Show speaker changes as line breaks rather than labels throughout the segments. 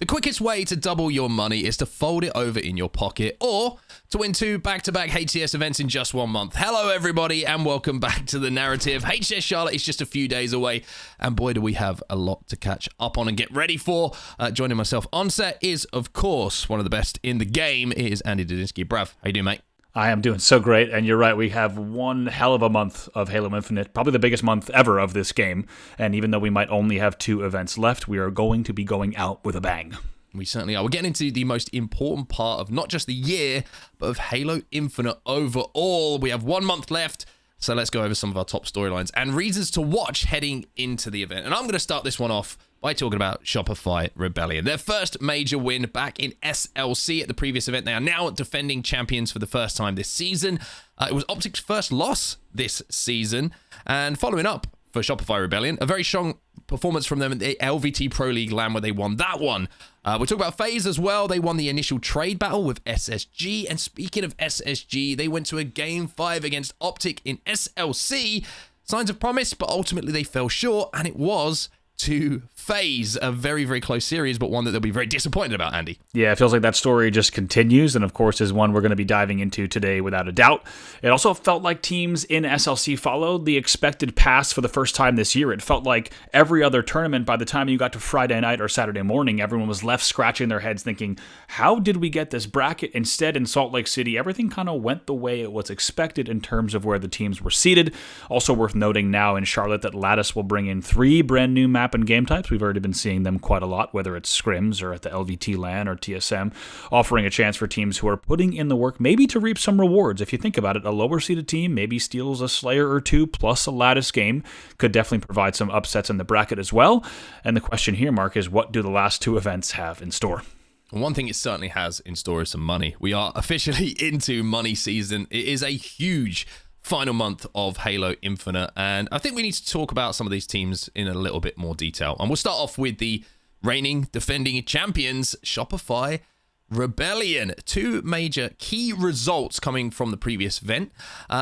The quickest way to double your money is to fold it over in your pocket or to win 2 back-to-back HCS events in just 1 month. Hello, everybody, and welcome back to The Narrative. HCS Charlotte is just a few days away, and boy, do we have a lot to catch up on and get ready for. Joining myself on set is, of course, one of the best in the game. It is Andy Dudinsky. Brav, how you doing, mate?
I am doing so great, and you're right, we have one hell of a month of Halo Infinite, probably the biggest month ever of this game, and even though we might only have 2 events left, we are going to be going out with a bang.
We certainly are. We're getting into the most important part of not just the year, but of Halo Infinite overall. We have 1 month left, so let's go over some of our top storylines and reasons to watch heading into the event. And I'm going to start this one off by talking about Shopify Rebellion. Their first major win back in SLC at the previous event. They are now defending champions for the first time this season. It was OpTic's first loss this season. And following up for Shopify Rebellion, a very strong performance from them in the LVT Pro League LAN where they won that one. We'll talk about FaZe as well. They won the initial trade battle with SSG. And speaking of SSG, they went to a Game 5 against OpTic in SLC. Signs of promise, but ultimately they fell short, and it was to FaZe, a very, very close series, but one that they'll be very disappointed about, Andy.
Yeah, it feels like that story just continues, and of course is one we're going to be diving into today without a doubt. It also felt like teams in SLC followed the expected path for the first time this year. It felt like every other tournament, by the time you got to Friday night or Saturday morning, everyone was left scratching their heads thinking, how did we get this bracket? Instead, in Salt Lake City, everything kind of went the way it was expected in terms of where the teams were seated. Also worth noting now in Charlotte that Lattice will bring in 3 brand new map and game types. We've already been seeing them quite a lot, whether it's scrims or at the LVT LAN or TSM, offering a chance for teams who are putting in the work maybe to reap some rewards. If you think about it, a lower seeded team maybe steals a Slayer or 2 plus a Lattice game, could definitely provide some upsets in the bracket as well. And the question here, Mark, is what do the last 2 events have in store?
One thing it certainly has in store is some money. We are officially into money season. It is a huge final month of Halo Infinite, and I think we need to talk about some of these teams in a little bit more detail. And we'll start off with the reigning defending champions, Shopify Rebellion. 2 major key results coming from the previous event.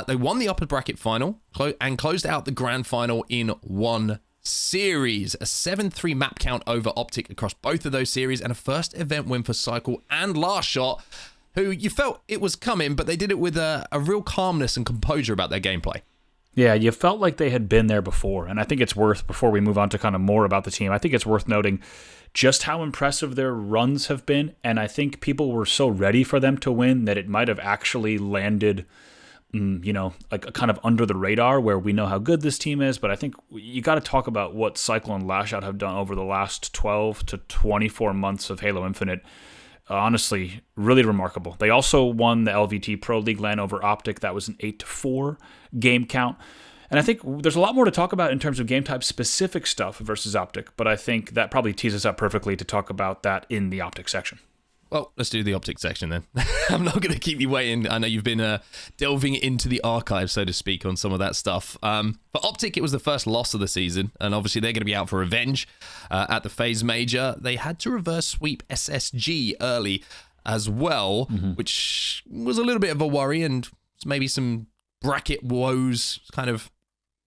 They won the upper bracket final and closed out the grand final in 1 series. A 7-3 map count over OpTic across both of those series, and a first event win for Cycle and Last Shot, who you felt it was coming, but they did it with a real calmness and composure about their gameplay.
Yeah, you felt like they had been there before, and I think it's worth, before we move on to kind of more about the team, I think it's worth noting just how impressive their runs have been, and I think people were so ready for them to win that it might have actually landed, like kind of under the radar, where we know how good this team is, but I think you got to talk about what Cycle and Lashout have done over the last 12 to 24 months of Halo Infinite. Honestly, really remarkable. They also won the LVT Pro League LAN over OpTic. That was an 8-4 game count. And I think there's a lot more to talk about in terms of game type specific stuff versus OpTic, but I think that probably tees us up perfectly to talk about that in the OpTic section.
Well, let's do the OpTic section then. I'm not going to keep you waiting. I know you've been delving into the archive, so to speak, on some of that stuff. For OpTic, it was the first loss of the season, and obviously they're going to be out for revenge at the FaZe Major. They had to reverse sweep SSG early as well, which was a little bit of a worry, and maybe some bracket woes kind of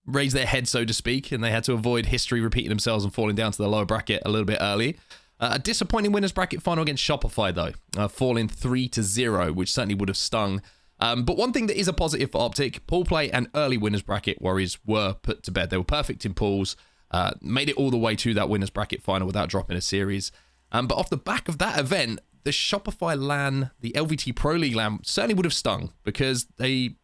raised their head, so to speak, and they had to avoid history repeating themselves and falling down to the lower bracket a little bit early. A disappointing winners bracket final against Shopify, though, falling 3-0, which certainly would have stung. But one thing that is a positive for OpTic, pool play and early winners bracket worries were put to bed. They were perfect in pools, made it all the way to that winners bracket final without dropping a series. But off the back of that event, the Shopify LAN, the LVT Pro League LAN, certainly would have stung, because they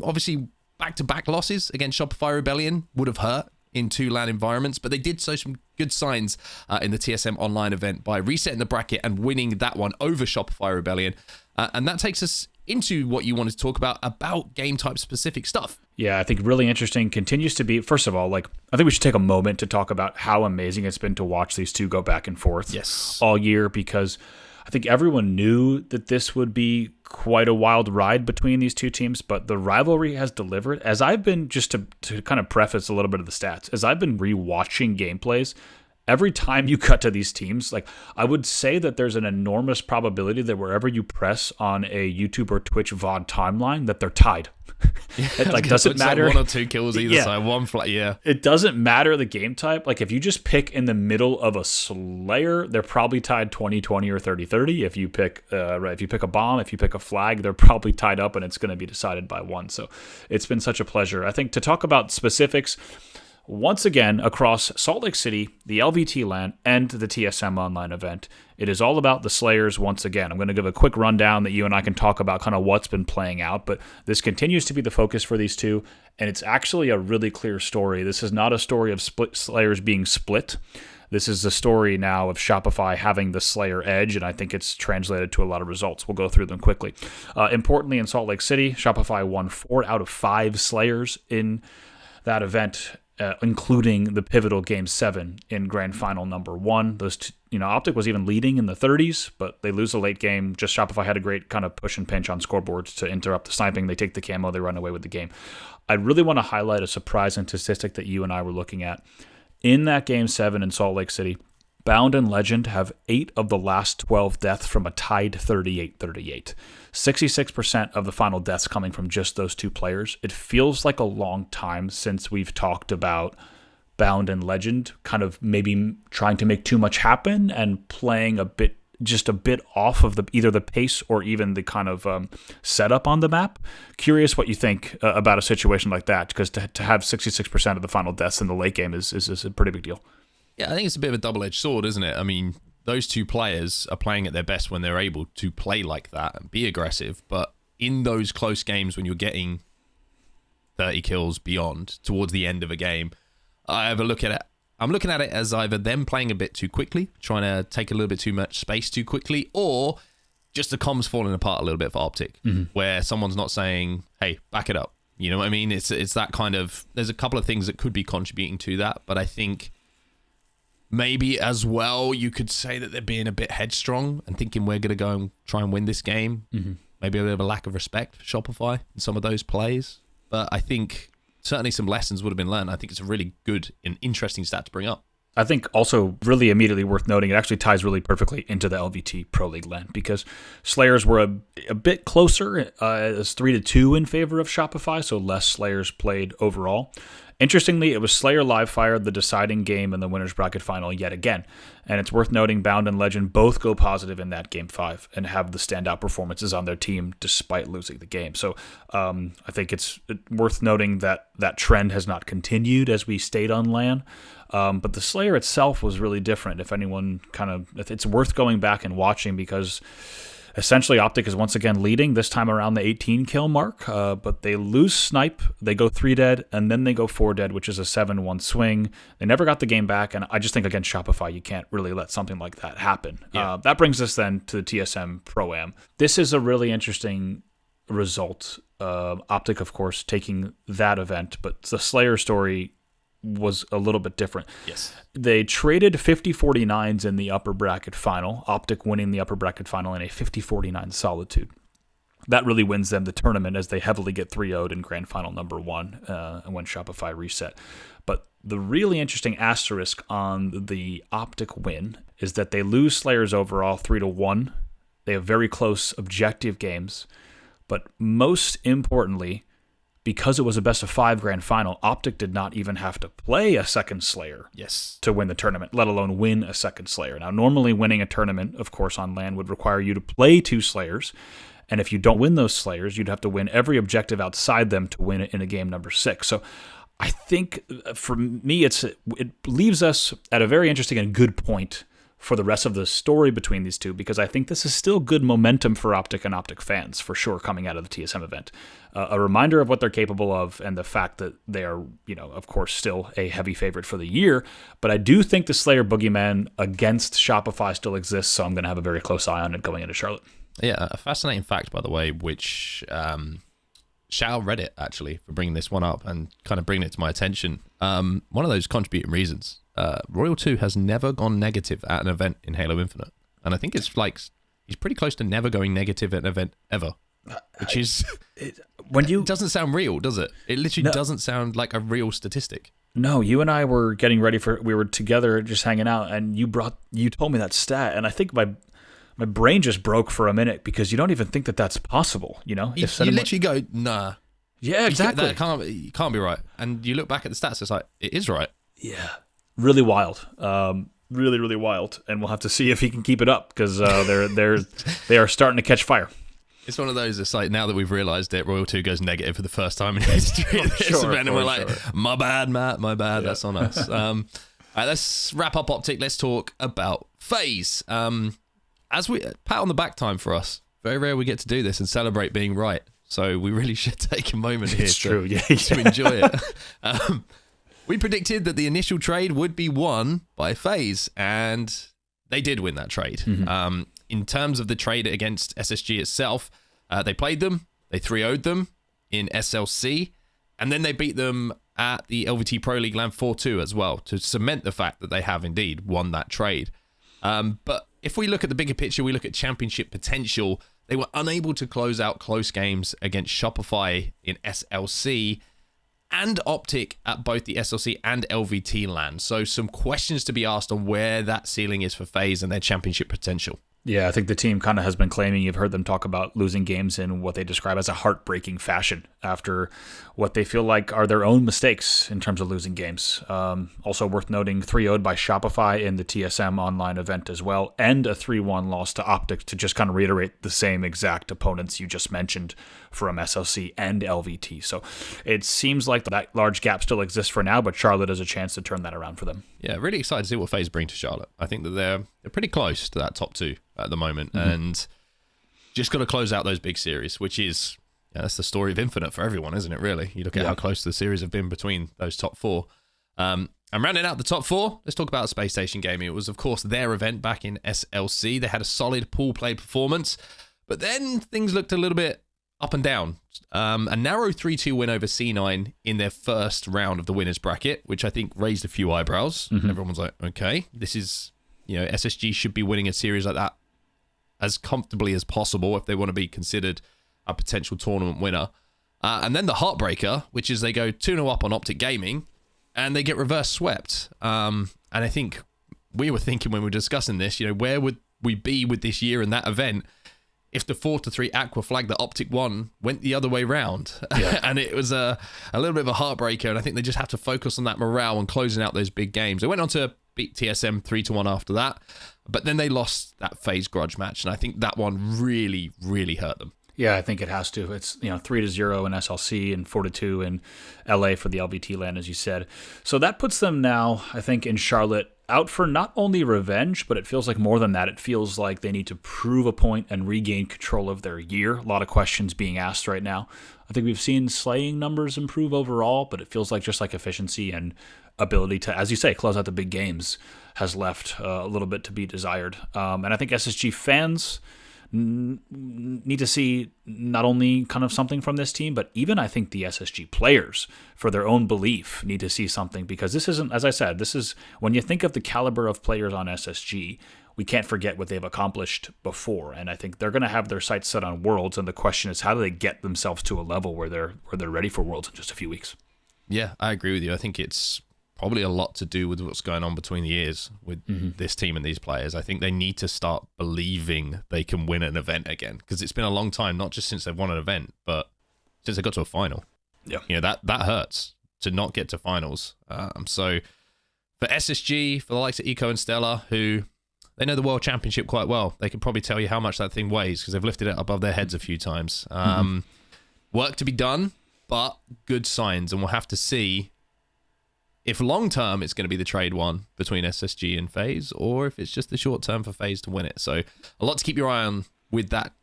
obviously back-to-back losses against Shopify Rebellion would have hurt in 2 LAN environments, but they did show some good signs in the TSM online event by resetting the bracket and winning that one over Shopify Rebellion. And that takes us into what you wanted to talk about game type specific stuff.
Yeah, I think really interesting continues to be, first of all, I think we should take a moment to talk about how amazing it's been to watch these 2 go back and forth all year, because I think everyone knew that this would be quite a wild ride between these 2 teams, but the rivalry has delivered. As I've been, just to kind of preface a little bit of the stats, as I've been rewatching gameplays, every time you cut to these teams, like I would say that there's an enormous probability that wherever you press on a YouTube or Twitch VOD timeline, that they're tied. It like doesn't matter.
Like 1 or 2 kills either side, one flat. Yeah,
it doesn't matter the game type. Like if you just pick in the middle of a Slayer, they're probably tied 20-20 or 30-30. If you pick a bomb, if you pick a flag, they're probably tied up, and it's going to be decided by one. So it's been such a pleasure. I think to talk about specifics. Once again, across Salt Lake City, the LVT LAN, and the TSM Online event, it is all about the Slayers once again. I'm going to give a quick rundown that you and I can talk about kind of what's been playing out, but this continues to be the focus for these two, and it's actually a really clear story. This is not a story of Slayers being split. This is the story now of Shopify having the Slayer edge, and I think it's translated to a lot of results. We'll go through them quickly. Importantly, in Salt Lake City, Shopify won 4 out of 5 Slayers in that event, including the pivotal Game 7 in Grand Final number 1. Those two, OpTic was even leading in the 30s, but they lose a late game. Just Shopify had a great kind of push and pinch on scoreboards to interrupt the sniping. They take the camo, they run away with the game. I really want to highlight a surprising statistic that you and I were looking at. In that Game 7 in Salt Lake City, Bound and Legend have 8 of the last 12 deaths from a tied 38-38. 66% of the final deaths coming from just those two players. It feels like a long time since we've talked about Bound and Legend kind of maybe trying to make too much happen and playing a bit off of either the pace or even the kind of setup on the map. Curious what you think about a situation like that, because to have 66% of the final deaths in the late game is a pretty big deal.
Yeah, I think it's a bit of a double-edged sword, isn't it? I mean, those two players are playing at their best when they're able to play like that and be aggressive, but in those close games when you're getting 30 kills beyond towards the end of a game, I'm looking at it as either them playing a bit too quickly, trying to take a little bit too much space too quickly, or just the comms falling apart a little bit for OpTic, where someone's not saying, hey, back it up. You know what I mean? It's that kind of, there's a couple of things that could be contributing to that, but I think maybe as well you could say that they're being a bit headstrong and thinking we're going to go and try and win this game. Maybe a bit of a lack of respect for Shopify in some of those plays. But I think certainly some lessons would have been learned. I think it's a really good and interesting stat to bring up.
I think also really immediately worth noting, it actually ties really perfectly into the LVT Pro League LAN, because Slayers were a bit closer, as 3-2 in favor of Shopify, so less Slayers played overall. Interestingly, it was Slayer Live Fire, the deciding game in the winner's bracket final yet again. And it's worth noting Bound and Legend both go positive in that Game 5 and have the standout performances on their team despite losing the game. So I think it's worth noting that that trend has not continued as we stayed on LAN. But the Slayer itself was really different. If anyone it's worth going back and watching, because essentially OpTic is once again leading, this time around the 18 kill mark, but they lose Snipe, they go 3 dead, and then they go 4 dead, which is a 7-1 swing. They never got the game back, and I just think against Shopify, you can't really let something like that happen. Yeah. That brings us then to the TSM Pro-Am. This is a really interesting result. OpTic, of course, taking that event, but the Slayer story was a little bit different.
Yes.
They traded 50-49s in the upper bracket final, OpTic winning the upper bracket final in a 50-49 solitude. That really wins them the tournament, as they heavily get 3-0'd in grand final number 1 when Shopify reset. But the really interesting asterisk on the OpTic win is that they lose Slayers overall 3-1. They have very close objective games, but most importantly, because it was a best-of-5 grand final, OpTic did not even have to play a second Slayer to win the tournament, let alone win a second Slayer. Now, normally winning a tournament, of course, on LAN would require you to play 2 Slayers, and if you don't win those Slayers, you'd have to win every objective outside them to win it in a game number 6. So I think, for me, it leaves us at a very interesting and good point for the rest of the story between these two, because I think this is still good momentum for OpTic and OpTic fans, for sure, coming out of the TSM event. A reminder of what they're capable of, and the fact that they are, of course, still a heavy favorite for the year. But I do think the Slayer boogeyman against Shopify still exists, so I'm going to have a very close eye on it going into Charlotte.
Yeah, a fascinating fact, by the way, which shout out Reddit, actually, for bringing this one up and kind of bringing it to my attention. One of those contributing reasons. Royal 2 has never gone negative at an event in Halo Infinite. And I think it's like, he's pretty close to never going negative at an event ever. Which is, it doesn't sound real, does it? It literally doesn't sound like a real statistic.
No, you and I were getting ready we were together just hanging out, and you told me that stat, and I think my brain just broke for a minute because you don't even think that that's possible, you know?
You literally go, nah.
Yeah, exactly.
That can't be right. And you look back at the stats, it's like, it is right.
Yeah. Really wild. Really, really wild. And we'll have to see if he can keep it up because they are starting to catch fire.
It's one of those, it's like, now that we've realised it, Royal 2 goes negative for the first time in history of this event, and we're like, my bad, Matt, my bad, that's on us. All right, let's wrap up OpTic. Let's talk about FaZe. As we pat on the back time for us. Very rare we get to do this and celebrate being right. So we really should take a moment here to enjoy it. We predicted that the initial trade would be won by FaZe, and they did win that trade. Mm-hmm. In terms of the trade against SSG itself, they played them, they 3-0'd them in SLC, and then they beat them at the LVT Pro League LAN 4-2 as well to cement the fact that they have indeed won that trade. But if we look at the bigger picture, we look at championship potential, they were unable to close out close games against Shopify in SLC and OpTic at both the SLC and LVT LAN. So some questions to be asked on where that ceiling is for FaZe and their championship potential.
Yeah, I think the team kind of has been claiming, you've heard them talk about losing games in what they describe as a heartbreaking fashion after what they feel like are their own mistakes in terms of losing games. Also worth noting, 3-0'd by Shopify in the TSM online event as well, and a 3-1 loss to OpTic, to just kind of reiterate the same exact opponents you just mentioned from SLC and LVT. So it seems like that large gap still exists for now, but Charlotte has a chance to turn that around for them.
Yeah, really excited to see what FaZe bring to Charlotte. I think that they're pretty close to that top two at the moment, and just got to close out those big series, which is, that's the story of Infinite for everyone, isn't it, really? You look at how close the series have been between those top four. And rounding out the top four, let's talk about Space Station Gaming. It was, of course, their event back in SLC. They had a solid pool play performance, but then things looked a little bit up and down. A narrow 3-2 win over C9 in their first round of the winners bracket, which I think raised a few eyebrows. Everyone was like, okay, this is, SSG should be winning a series like that as comfortably as possible if they want to be considered a potential tournament winner. And then the heartbreaker, which is they go 2-0 up on OpTic Gaming and they get reverse swept. And I think we were thinking when we were discussing this, where would we be with this year in that event if the 4-3 Aqua flag that OpTic won went the other way round? Yeah. And it was a little bit of a heartbreaker, and I think they just have to focus on that morale and closing out those big games. They went on to beat TSM 3-1 after that, but then they lost that FaZe grudge match, and I think that one really, really hurt them.
Yeah, I think it has to. It's 3-0 in SLC and 4-2 in LA for the LVT LAN, as you said. So that puts them now, I think, in Charlotte, out for not only revenge, but it feels like more than that. It feels like they need to prove a point and regain control of their year. A lot of questions being asked right now. I think we've seen slaying numbers improve overall, but it feels like just like efficiency and ability to, as you say, close out the big games has left a little bit to be desired. And I think SSG fans need to see not only kind of something from this team, but even I think the SSG players, for their own belief, need to see something, because this isn't, as I said, this is, when you think of the caliber of players on SSG, we can't forget what they've accomplished before, and I think they're going to have their sights set on Worlds, and the question is, how do they get themselves to a level where they're ready for Worlds in just a few weeks? Yeah,
I agree with you. I think it's probably a lot to do with what's going on between the ears with this team and these players. I think they need to start believing they can win an event again, because it's been a long time, not just since they've won an event, but since they got to a final. Yeah, that hurts to not get to finals. So for SSG, for the likes of Eco and Stella, who they know the World Championship quite well, they can probably tell you how much that thing weighs because they've lifted it above their heads a few times. Work to be done, but good signs, and we'll have to see if long-term it's going to be the trade one between SSG and FaZe, or if it's just the short-term for FaZe to win it. So a lot to keep your eye on with that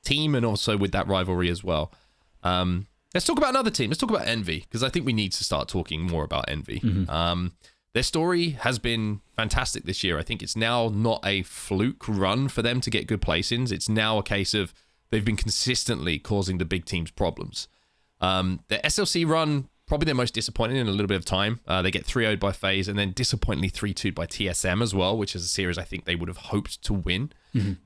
team and also with that rivalry as well. Let's talk about another team. Let's talk about Envy, because I think we need to start talking more about Envy. Their story has been fantastic this year. I think it's now not a fluke run for them to get good placings. It's now a case of they've been consistently causing the big teams problems. The SLC run, probably their most disappointing in a little bit of time. They get 3-0'd by FaZe and then disappointingly 3-2'd by TSM as well, which is a series I think they would have hoped to win.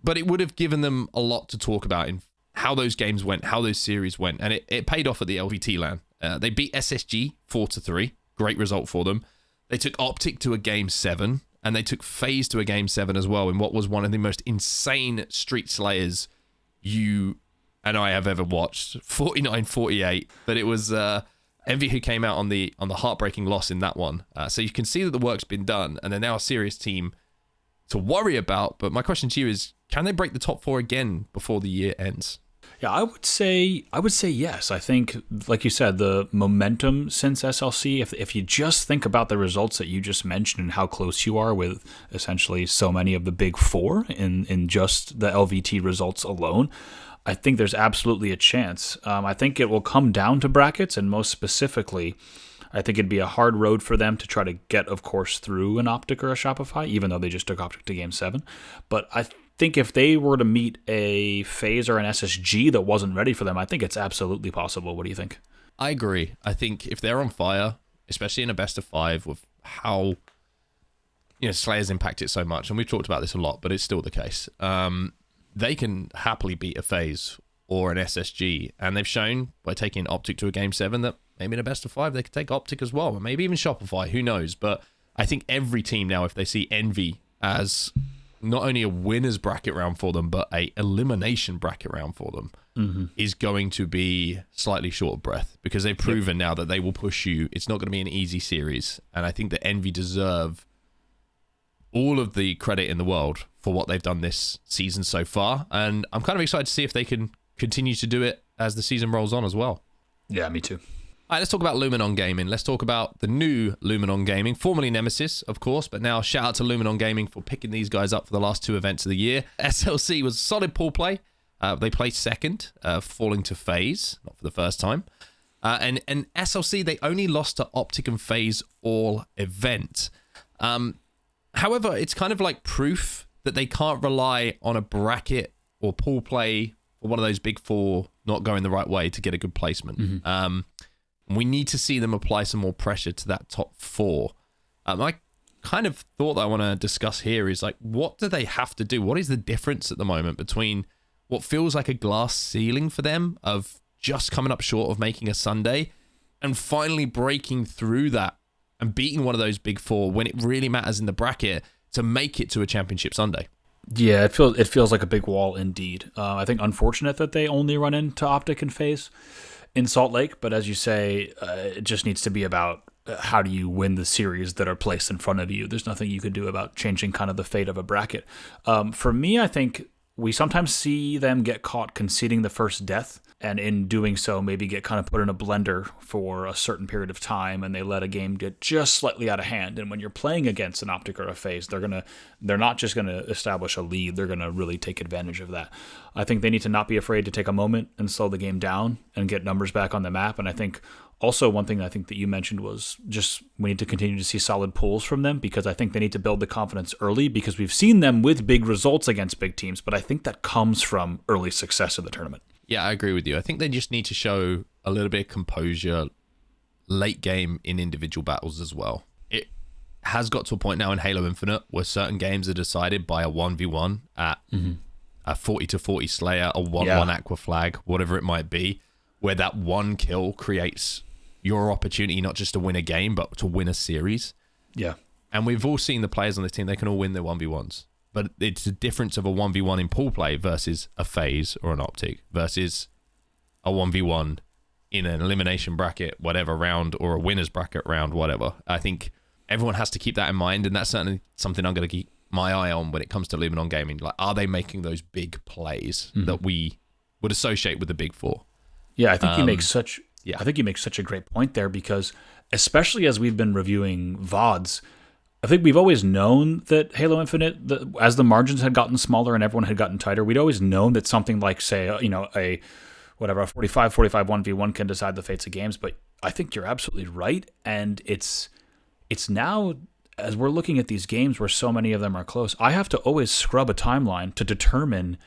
But it would have given them a lot to talk about in how those games went, how those series went, and it paid off at the LVT LAN. They beat SSG 4-3. Great result for them. They took OpTic to a Game 7, and they took FaZe to a Game 7 as well in what was one of the most insane Street Slayers you and I have ever watched. 49-48, but it was Envy who came out on the heartbreaking loss in that one. So you can see that the work's been done, and they're now a serious team to worry about. But my question to you is, can they break the top 4 again before the year ends?
Yeah, I would say yes. I think, like you said, the momentum since SLC, if you just think about the results that you just mentioned and how close you are with essentially so many of the big 4 in just the LVT results alone, I think there's absolutely a chance. I think it will come down to brackets, and most specifically, I think it'd be a hard road for them to try to get, of course, through an OpTic or a Shopify, even though they just took OpTic to Game 7. But I think if they were to meet a FaZe or an SSG that wasn't ready for them, I think it's absolutely possible. What do you think?
I agree. I think if they're on fire, especially in a best of 5 with how Slayers impact it so much, and we've talked about this a lot, but it's still the case. They can happily beat a FaZe or an SSG, and they've shown by taking OpTic to a Game 7 that maybe in a best of 5 they could take OpTic as well, or maybe even Shopify, who knows. But I think every team now, if they see Envy as not only a winner's bracket round for them, but a elimination bracket round for them, is going to be slightly short of breath, because they've proven now that they will push you. It's not going to be an easy series, and I think that Envy deserve all of the credit in the world for what they've done this season so far, and I'm kind of excited to see if they can continue to do it as the season rolls on as well.
Yeah, me too.
All right, let's talk about Luminon Gaming. Let's talk about the new Luminon Gaming, formerly Nemesis, of course, but now shout out to Luminon Gaming for picking these guys up for the last 2 events of the year. SLC was solid pool play. They placed second, falling to FaZe, not for the first time. And SLC, they only lost to OpTic and FaZe all event. However, it's kind of like proof that they can't rely on a bracket or pool play or one of those big 4 not going the right way to get a good placement. We need to see them apply some more pressure to that top 4. I kind of thought that I want to discuss here is, like, what do they have to do? What is the difference at the moment between what feels like a glass ceiling for them of just coming up short of making a Sunday and finally breaking through that and beating one of those big 4 when it really matters in the bracket to make it to a championship Sunday?
Yeah, it feels like a big wall indeed. I think unfortunate that they only run into OpTic and FaZe in Salt Lake, but as you say, it just needs to be about how do you win the series that are placed in front of you. There's nothing you can do about changing kind of the fate of a bracket. For me, I think we sometimes see them get caught conceding the first death, and in doing so, maybe get kind of put in a blender for a certain period of time, and they let a game get just slightly out of hand. And when you're playing against an OpTic or a FaZe, they're not just gonna establish a lead; they're gonna really take advantage of that. I think they need to not be afraid to take a moment and slow the game down and get numbers back on the map. And I think also one thing I think that you mentioned was just we need to continue to see solid pulls from them, because I think they need to build the confidence early, because we've seen them with big results against big teams, but I think that comes from early success in the tournament.
Yeah, I agree with you. I think they just need to show a little bit of composure late game in individual battles as well. It has got to a point now in Halo Infinite where certain games are decided by a 1v1 at a 40-40 Slayer, a 1-1 Aqua Flag, whatever it might be, where that one kill creates your opportunity not just to win a game, but to win a series.
Yeah.
And we've all seen the players on the team, they can all win their 1v1s. But it's the difference of a 1v1 in pool play versus a FaZe or an OpTic versus a 1v1 in an elimination bracket, whatever round, or a winner's bracket round, whatever. I think everyone has to keep that in mind, and that's certainly something I'm going to keep my eye on when it comes to Luminon Gaming. Like, are they making those big plays that we would associate with the big 4?
Yeah, I think you make such a great point there, because especially as we've been reviewing VODs, I think we've always known that Halo Infinite, as the margins had gotten smaller and everyone had gotten tighter, we'd always known that something like, say, a 45-45 1v1 can decide the fates of games. But I think you're absolutely right, and it's now, as we're looking at these games where so many of them are close, I have to always scrub a timeline to determine,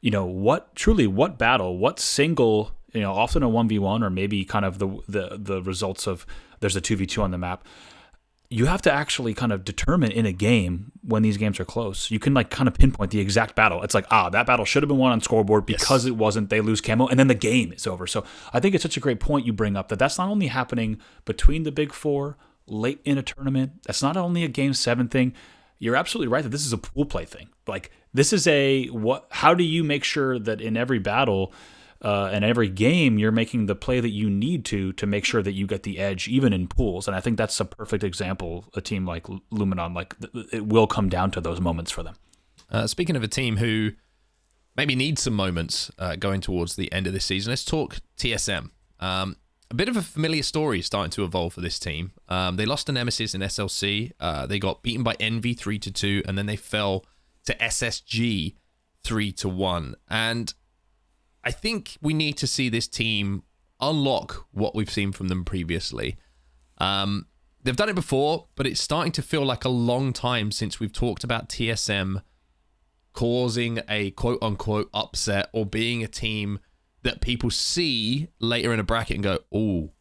what battle, what single, often a 1v1 or maybe kind of the results of there's a 2v2 on the map. You have to actually kind of determine in a game when these games are close. You can kind of pinpoint the exact battle. It's like, that battle should have been won on scoreboard because it wasn't. They lose camo, and then the game is over. So I think it's such a great point you bring up, that that's not only happening between the big 4, late in a tournament. That's not only a Game 7 thing. You're absolutely right that this is a pool play thing. Like, this is how do you make sure that in every battle and every game you're making the play that you need to make sure that you get the edge even in pools? And I think that's a perfect example. A team like Luminon, like, it will come down to those moments for them.
Speaking of a team who maybe needs some moments going towards the end of this season, let's talk TSM. A bit of a familiar story starting to evolve for this team. They lost to Nemesis in SLC. They got beaten by Envy 3-2, and then they fell to SSG 3-1. And I think we need to see this team unlock what we've seen from them previously. They've done it before, but it's starting to feel like a long time since we've talked about TSM causing a quote-unquote upset or being a team that people see later in a bracket and go, oh,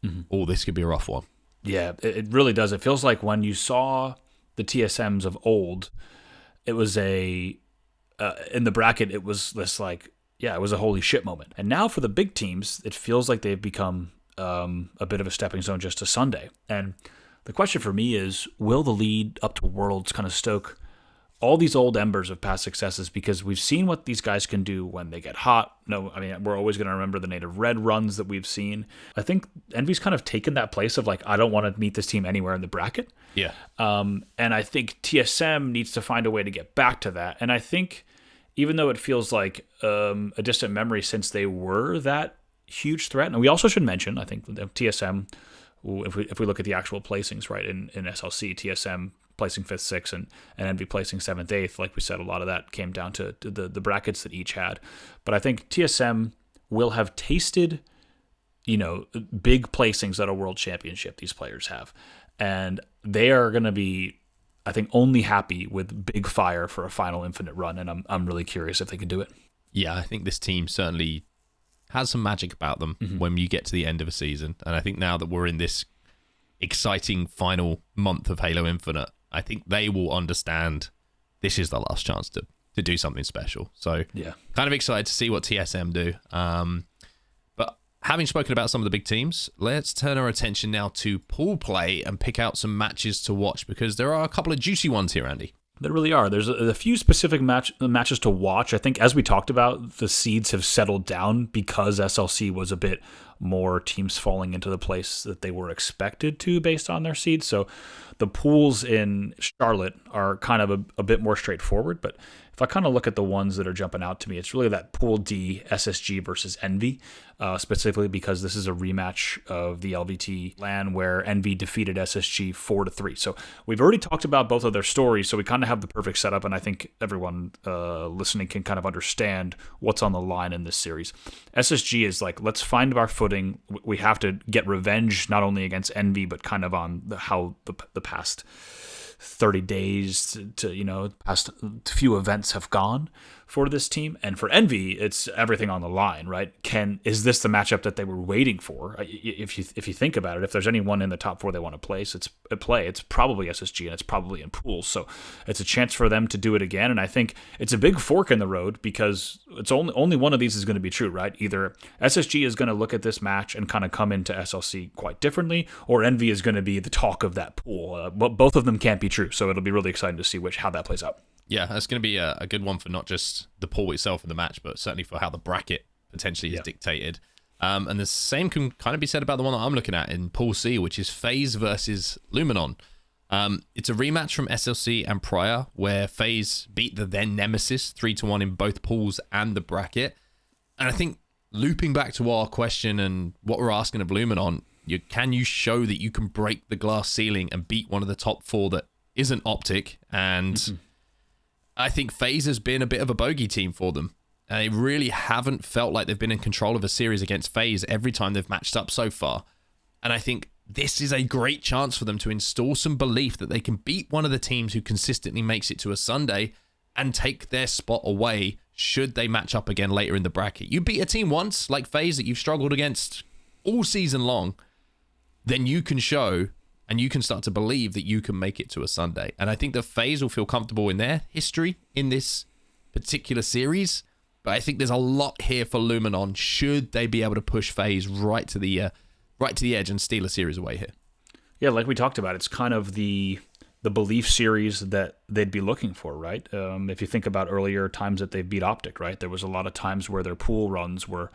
this could be a rough one.
Yeah, it really does. It feels like when you saw the TSMs of old, it was in the bracket, it was this it was a holy shit moment. And now for the big teams, it feels like they've become a bit of a stepping stone just to Sunday. And the question for me is, will the lead up to Worlds kind of stoke all these old embers of past successes? Because we've seen what these guys can do when they get hot. No, I mean, we're always going to remember the Native Red runs that we've seen. I think Envy's kind of taken that place of I don't want to meet this team anywhere in the bracket.
Yeah.
And I think TSM needs to find a way to get back to that. And I think even though it feels like a distant memory since they were that huge threat, and we also should mention, I think TSM, if we look at the actual placings, right, in SLC, TSM placing 5th, 6th, and Envy placing 7th, 8th. Like we said, a lot of that came down to the brackets that each had. But I think TSM will have tasted, big placings at a world championship, these players have. And they are going to be, I think, only happy with big fire for a final Infinite run. And I'm really curious if they can do it.
Yeah, I think this team certainly has some magic about them when you get to the end of a season. And I think now that we're in this exciting final month of Halo Infinite, I think they will understand this is the last chance to do something special. So
yeah,
kind of excited to see what TSM do. But having spoken about some of the big teams, let's turn our attention now to pool play and pick out some matches to watch, because there are a couple of juicy ones here, Andy.
There really are. There's a few specific matches to watch. I think, as we talked about, the seeds have settled down because SLC was a bit more teams falling into the place that they were expected to based on their seeds. So the pools in Charlotte are kind of a bit more straightforward. But if I kind of look at the ones that are jumping out to me, it's really that Pool D, SSG versus Envy, specifically because this is a rematch of the LVT LAN where Envy defeated SSG 4-3. So we've already talked about both of their stories, so we kind of have the perfect setup, and I think everyone listening can kind of understand what's on the line in this series. SSG is let's find our footing. We have to get revenge not only against Envy, but kind of on how the past 30 days to past few events have gone for this team. And for Envy, it's everything on the line, right? Is this the matchup that they were waiting for? If you think about it, if there's anyone in the top 4 they want to place, it's probably SSG, and it's probably in pools. So it's a chance for them to do it again. And I think it's a big fork in the road, because it's only one of these is going to be true, right? Either SSG is going to look at this match and kind of come into SLC quite differently, or Envy is going to be the talk of that pool. But both of them can't be true. So it'll be really exciting to see how that plays out.
Yeah, that's going to be a good one for not just the pool itself in the match, but certainly for how the bracket potentially is dictated. And the same can kind of be said about the one that I'm looking at in Pool C, which is FaZe versus Luminon. It's a rematch from SLC and prior, where FaZe beat the then Nemesis 3-1 in both pools and the bracket. And I think looping back to our question and what we're asking of Luminon, can you show that you can break the glass ceiling and beat one of the top 4 that isn't OpTic? And I think FaZe has been a bit of a bogey team for them. And they really haven't felt like they've been in control of a series against FaZe every time they've matched up so far. And I think this is a great chance for them to install some belief that they can beat one of the teams who consistently makes it to a Sunday and take their spot away should they match up again later in the bracket. You beat a team once, like FaZe, that you've struggled against all season long, then you can show and you can start to believe that you can make it to a Sunday. And I think that FaZe will feel comfortable in their history in this particular series. But I think there's a lot here for Luminon should they be able to push FaZe right to the edge and steal a series away here.
Yeah, like we talked about, it's kind of the belief series that they'd be looking for, right? If you think about earlier times that they beat OpTic, right? There was a lot of times where their pool runs were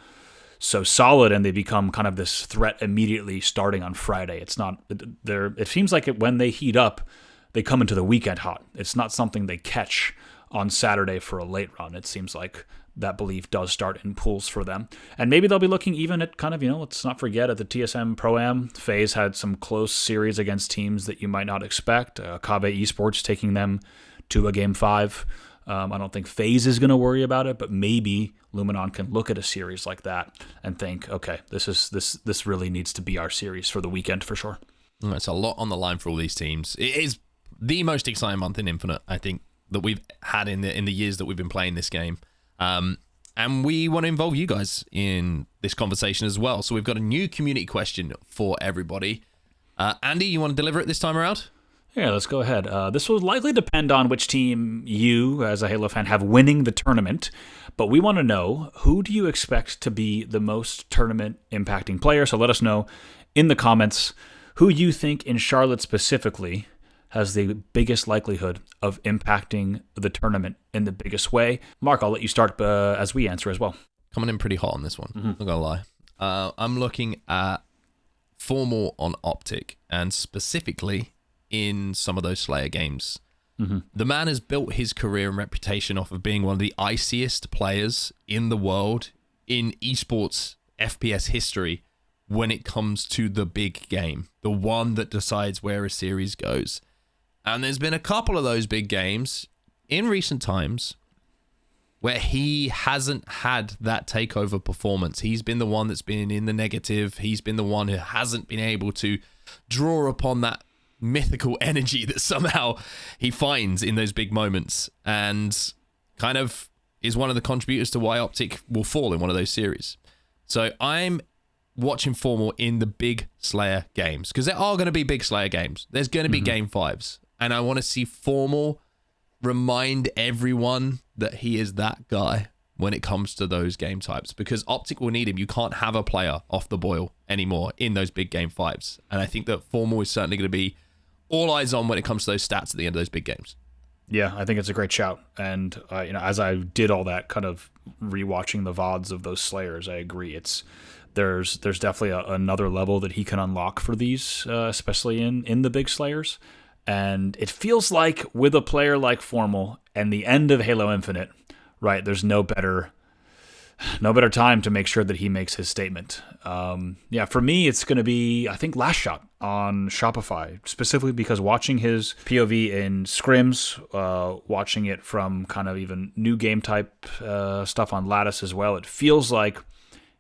so solid and they become kind of this threat immediately starting on Friday. It's not there. It seems like when they heat up, they come into the weekend hot. It's not something they catch on Saturday for a late run. It seems like that belief does start in pools for them. And maybe they'll be looking even at kind of, let's not forget at the TSM Pro-Am, FaZe had some close series against teams that you might not expect. Kave Esports taking them to a Game 5. I don't think FaZe is going to worry about it, but maybe Luminon can look at a series like that and think, okay, this really needs to be our series for the weekend for sure.
It's a lot on the line for all these teams. It is the most exciting month in Infinite, I think, that we've had in the years that we've been playing this game. And we want to involve you guys in this conversation as well. So we've got a new community question for everybody. Andy, you want to deliver it this time around?
Yeah, let's go ahead. This will likely depend on which team you, as a Halo fan, have winning the tournament. But we want to know, who do you expect to be the most tournament impacting player? So let us know in the comments who you think in Charlotte specifically has the biggest likelihood of impacting the tournament in the biggest way. Mark, I'll let you start as we answer as well.
Coming in pretty hot on this one, not gonna lie. I'm looking at Formal on OpTic, and specifically in some of those Slayer games. The man has built his career and reputation off of being one of the iciest players in the world in esports FPS history when it comes to the big game, the one that decides where a series goes. And there's been a couple of those big games in recent times where he hasn't had that takeover performance. He's been the one that's been in the negative. He's been the one who hasn't been able to draw upon that mythical energy that somehow he finds in those big moments, and kind of is one of the contributors to why OpTic will fall in one of those series. So I'm watching Formal in the big Slayer games, because there are going to be big Slayer games. There's going to be Game 5s, and I want to see Formal remind everyone that he is that guy when it comes to those game types, because OpTic will need him. You can't have a player off the boil anymore in those big Game 5s, and I think that Formal is certainly going to be all eyes on when it comes to those stats at the end of those big games.
Yeah, I think it's a great shout. And as I did all that kind of rewatching the VODs of those Slayers, I agree. There's definitely another level that he can unlock for these, especially in the big Slayers. And it feels like with a player like Formal and the end of Halo Infinite, right? There's no better time to make sure that he makes his statement. For me, it's going to be, I think, Last Shot on Shopify, specifically because watching his POV in scrims, watching it from kind of even new game type stuff on Lattice as well, it feels like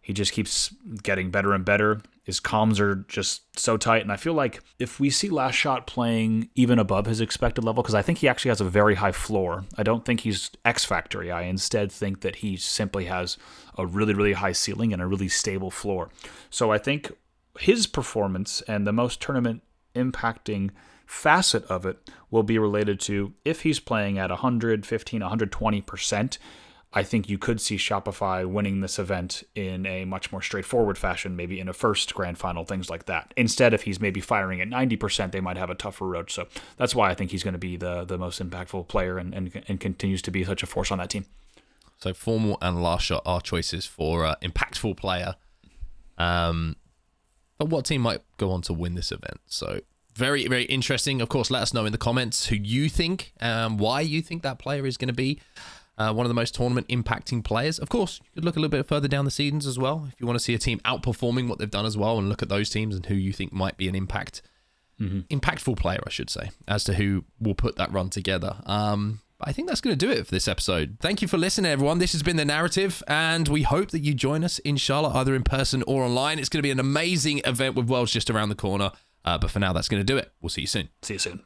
he just keeps getting better and better. His comms are just so tight, and I feel like if we see Last Shot playing even above his expected level, because I think he actually has a very high floor. I don't think he's X Factory. I instead think that he simply has a really, really high ceiling and a really stable floor. So I think his performance and the most tournament impacting facet of it will be related to if he's playing at 115, 120%. I think you could see Shopify winning this event in a much more straightforward fashion, maybe in a first grand final, things like that. Instead, if he's maybe firing at 90%, they might have a tougher road. So that's why I think he's going to be the most impactful player and continues to be such a force on that team.
So Formal and Last Shot are choices for impactful player. But what team might go on to win this event? So very, very interesting. Of course, let us know in the comments who you think, why you think that player is going to be one of the most tournament impacting players. Of course, you could look a little bit further down the seasons as well if you want to see a team outperforming what they've done as well, and look at those teams and who you think might be an impactful player, I should say, as to who will put that run together. I think that's going to do it for this episode. Thank you for listening, everyone. This has been The Narrative, and we hope that you join us in Charlotte, either in person or online. It's going to be an amazing event with Worlds just around the corner. But for now, that's going to do it. We'll see you soon.
See you soon.